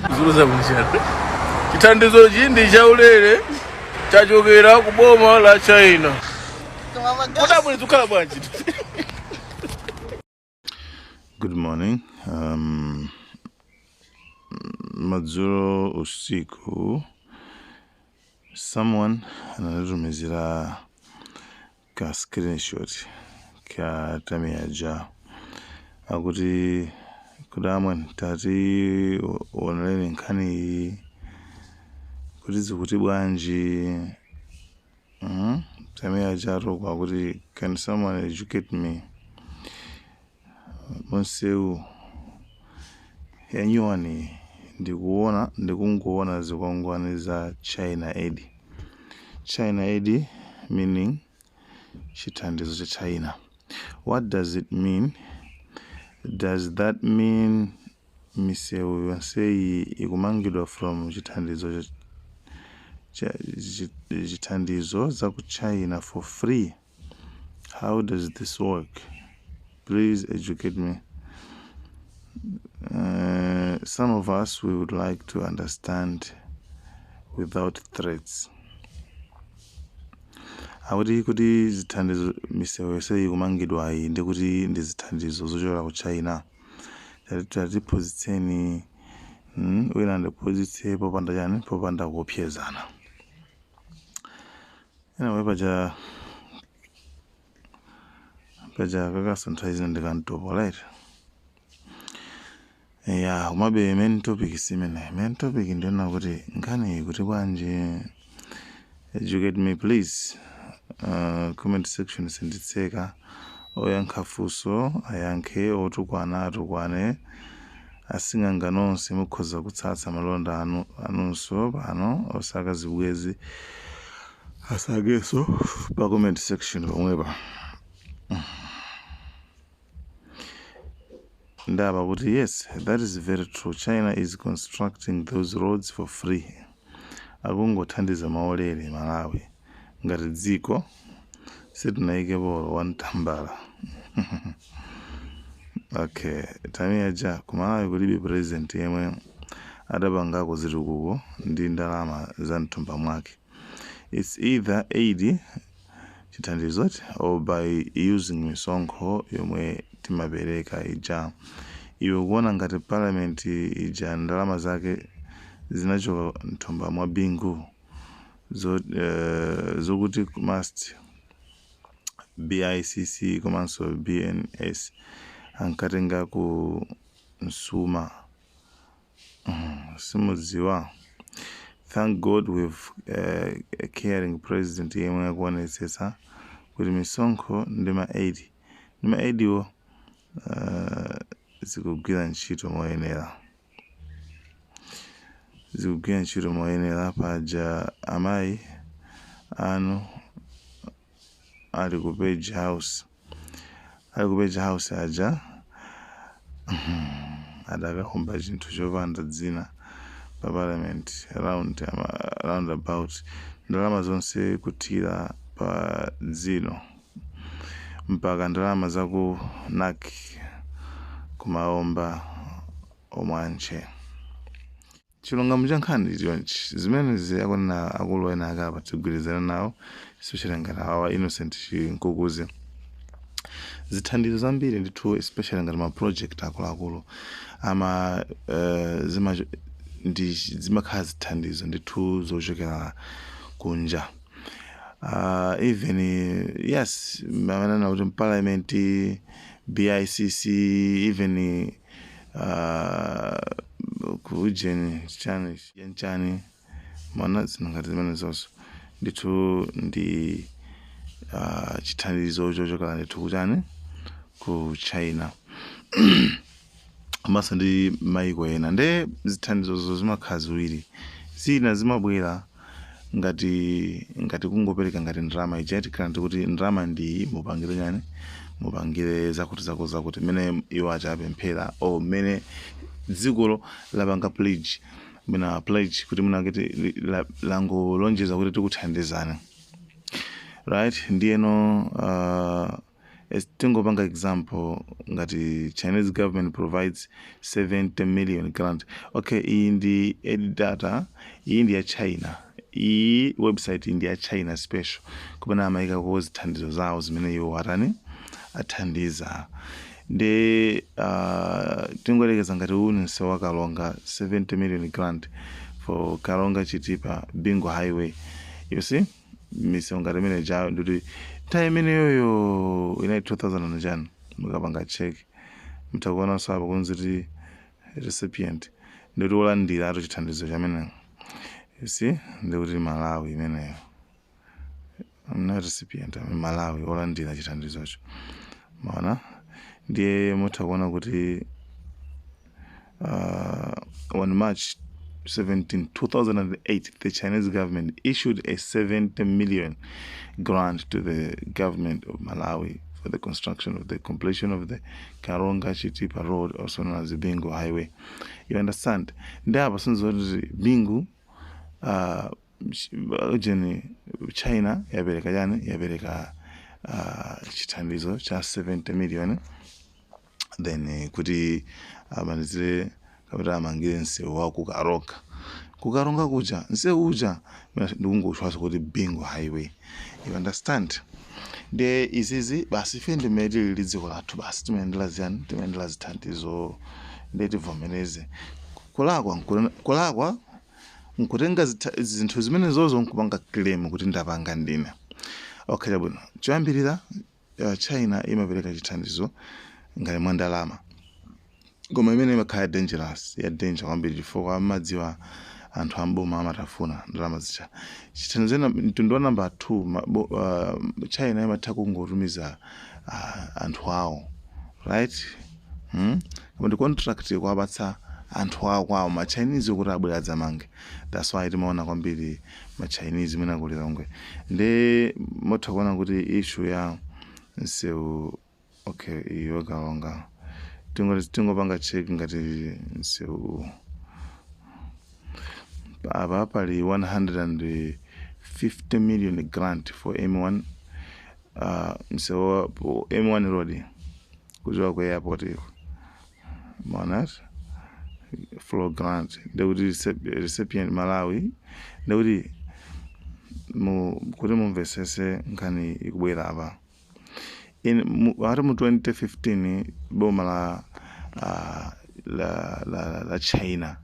Zuluza kunjani. Chithandizo chindi chaulere chachokera ku boma la China. Kodabwe zukhala bwanji. Good morning. Madzulo usiku someone anatumizira ka screenshot ka Tamia ja akuti kudamwe tati oneleni nkhani kuti zikuti bwanji. Tamia ja atokwa kuti can someone educate me misewu yanyuwani ndikungoona zikwangwani za China aid meaning chithandizo cha China. What does it mean? Does that mean misewu yonse ikumangidwa from chithandizo za ku China for free? How does this work? Please educate me. Some of us, we would like to understand without threats. Akuti kuti zithandizo misewu yonse ikumangidwa iyi ndikuti ndi zithandizo zochokera ku China. Tatipozitseni wina ndipozitse popanda chani popanda kupyezana. Anyway, paja kakasanthaizina ndikantopo right. Yeah, umabe main topic simene. Main topic ndiona kuti nkhani kuti bwanji. Educate me please. Comment section sinditseka. Oyankha funso ayankhe, otukwane asinganga nonse mukhoza kutsatsa malonda anunso pano osaka zibwezi asageso pa comment section omwepa. Ndaba kuti yes, that is very true. China is constructing those roads for free. Akungothandiza maolere Malawi ngati dziko sitinayike bolo wantambala. Okay, Tamia ja kumalawi kulibe president yemwe adapangako zitukuko ndi ndalama za mtumba mwake. It's either aid chithandizo or by using misonkho yomwe timapereka ija. Iwe kuona ngati parliament ija ndalama zake zinachoka mtumba mwa bingu zokuti must BICC komanso BNS ankatenga ku Nsuma. Simudziwa. Thank God we've a caring president yemwe akuonetsetsa kuti misonkho ndi ma aid wo zikugwira ntchito moyenera. Paja amayi anu ali ku page house aja adakakhumba chinthu chopanda dzina pa parliament roundabout ndalama zonse kuthira pa dzino mpaka ndalama zaku NAC kumaomba omwanche. Chilungamo cha nkhani chonchi zimene ziyakonena akulu ena akapa tigwirizana nawo especially ngati awa innocent chinkukuze. Zithandizo zambiri ndithu especially ngati ma project akuluakulu ama zimakhala zithandizo ndithu zochokera kunja. Even yes, manana kuti parliament BICC even kujeni chani mwana zinangati zimene zonso ndithu ndi chithandizo chochokera ndithu kuchani ku China. Amasa ndi maiko ena nde zithandizo zimakhala ziwiri. Zina zimabwera ngati kungopereka ngati ndalama ijeti kana kuti ndalama ndi mupangire chani mupangire zakuti mene iwo achapemphera o mene dziko lapanga pledge kuti munangeti langolonjeza kuti tikuthandizana right. Ndiyeno tingopanga example ngati Chinese government provides 70 million grant. Okay, iyi ndi data, iyi ndi ya China, iyi website ndi ya China special, kupena amayika ko zithandizo zawo zimene iwo athandiza. Ndi tingolekeza ngati uni msewu wa Kalonga 70 million grant for Karonga-Chitipa Bingo highway. You see, misewu ngati imene jayo ndi time imene yoyo ina 2000 njani mukapanga check mtakuona saba kunziti recipient ndi wolandira ato chithandizo chamene. You see, ndi kuti Malawi imeneyo. I'm not recipient, I'm Malawi wolandira chithandizocho. Maona ndiye mutakuona kuti on March 17, 2008, the Chinese government issued a 70 million grant to the government of Malawi for the construction of the completion of the Karonga-Chitipa road, also known as the Bingo highway. You understand? Ndaba sinzoti Bingo China yabereka chithandizo cha 70 million, then kuti amanizire kapita amangire msewu wa kukaronga kuja msewu uja ndikungotchwaso kuti Bingo highway. You understand? De izizi basi fendi medi lidziko lathu basi timaendela ziyani, timaendela zithandizo ndeti vomereze kulakwa nkutenga zinthu zimene zozo nkupanga claim kuti ndapanga ndine. Okay, bwino choyambirira China imapereka chithandizo ngati mwa ndalama, koma imene imakhala dangerous, ya danger kwambiri chifukwa amadziwa anthu amboma amatafuna ndalama zicha. Chithandizo mtundu wa number 2, China imatha kungotumiza anthu awo, right? Koma ndi contract kuwapatsa anthu awo kwawo ma Chinese kuti abwera adzamange. That's why timaona kwambiri ma Chinese mwina ku Lilongwe. Ndi motha kuona kuti issue ya msewu, okay, iyo Kalonga tingopanga check ngati msewu apa pali 150 million grant for M1 msewu M1 road kuchoka ku airport iyo. Monat flow grant ndekuti recipient Malawi, ndekuti kuti mumvesese nkhani ikubwera apa. Ati mu 2015 boma la China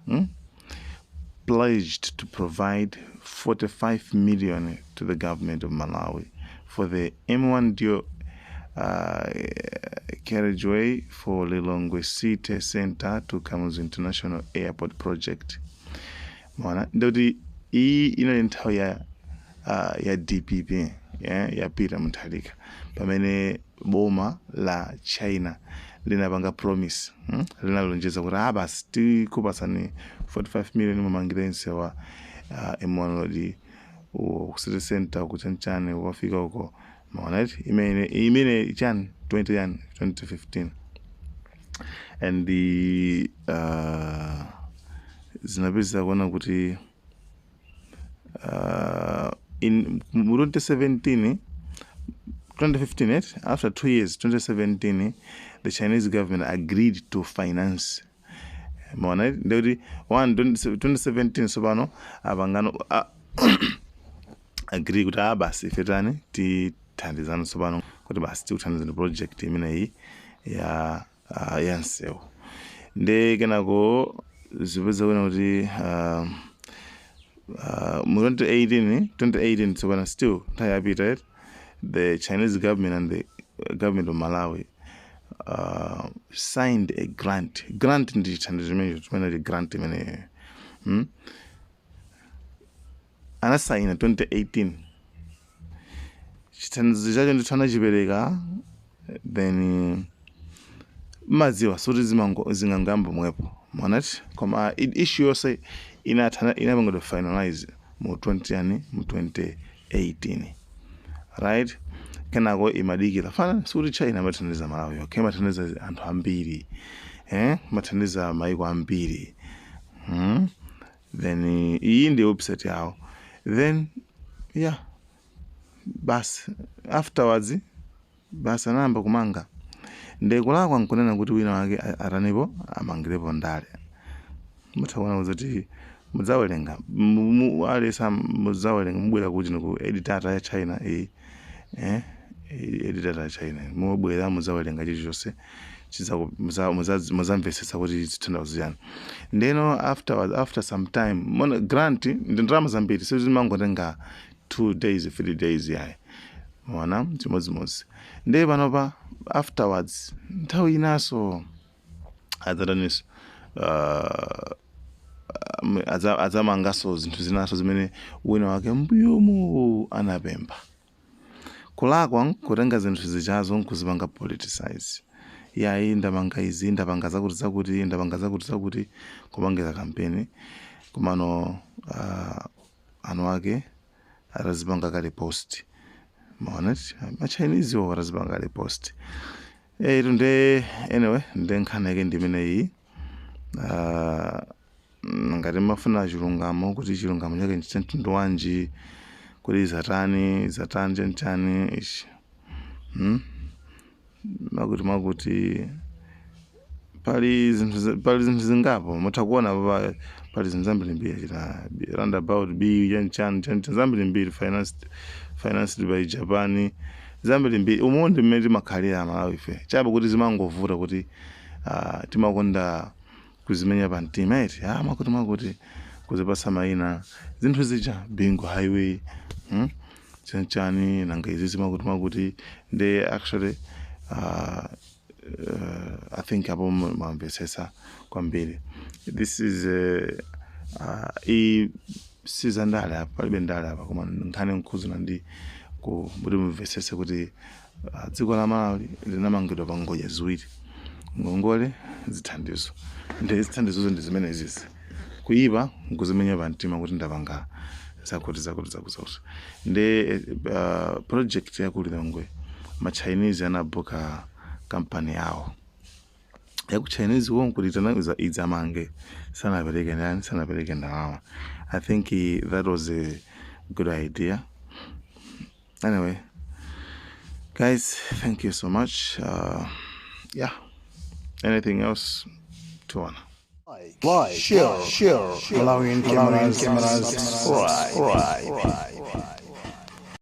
pledged to provide 45 million to the government of Malawi for the M1 ndio carriageway for Lilongwe City Center to Kamuzu International Airport project. Mwana ndoti iyi ino nthawi ya DPP ya Peter Mutharika pamene boma la China linapanga promise, linalonjeza kuti basi tikupasani 45 million mumangire msewu M1 road ku City Center kuchanchane wafika uko. Maona imene chan 2015 and the zinapeza kuona kuti in 2015, after 2 years, 2017, the Chinese government agreed to finance. Maona ndoti 2017 sobano abangano agree kuti basi fetani tithandizana sobano kuti basi tikuthandizana project imeneyi ya msewu. Ndi kenako zipeza kuona kuti mu 2018 sobano still nthawi the Chinese government and the government of Malawi signed a grant ndi chithandizo chimene grant imene anasaina 2018 chithandizo chacho ndithu anachipereka, then madziwa suti zingangamba mwepo mwanati, koma issue yonse inapangidwa finalize mu 2018, right? Kenako imadikira fana suti China imathandiza Malawi, okay, imathandiza anthu ambiri, imathandiza maiko ambiri, then iyi ndi website yawo, then yeah basi afterwards basa namba kumanga ndekulakwa nkunena kuti wina wake atanipo amangirepo ndale. Mutaona kuti mudzawerenga alesa mudzawerenga mubwera kuti ku editor ya China editor ya China mubwera mudzawerenga chilichonse muzamvetsetsa kuti chithandizo yani. Ndeno after some time grant ndalama zambiri sizimangotenga 2 days 3 days yayi mwana chimodzimodzi nde panopa afterwards nthawi inaso adzataniso adzamangaso zinthu zinaso zimene wina wake mbuyomu anapempha. Kulakwa kutenga zinthu zichazo nkuzipanga politicize yayi ndapanga izi ndapanga zakuti kupangira kampeni komano anu ake atazipanga kale post maona Chinese wo atazipanga kale post tunde anyway ndenkhana yake ndimene iyi ngati mafuna chilungamo kuti chilungamo chake nchithandizo wanji kuti zatani chani ishi makuti pali zinthu zingapo mutakuona pali zinthu zambirimbiri chita roundabout b chani zambirimbiri financed by Japan zambirimbiri umondi mmene makhalira Malawi ife chabe kuti zimangovuta kuti timakonda kuzimenya pa mtima eti makuti kuzipasa maina zinthu zija bingo highway chani nanga izi zimakuti nde actually I think apo mamvesesa kwambiri. This is siza ndale apa palibe ndale apa koma nkhani nkhuzu ndi kuti mumvesese kuti dziko la Malawi linamangidwa pa ngodya ziwiri ngongole zithandizo ndi zithandizo ndi zimene izizi kuyipa nkuzimenya pa mtima kuti ndapanga zakuti nde project ya ku Lilongwe ma Chinese anabuka company yawo ya ku Chinese won kulitana idzamange sanapereke ndalama. I think that was a good idea. Anyway guys, thank you so much. Yeah, anything else to honor? Like, share, Malawian cameras, right.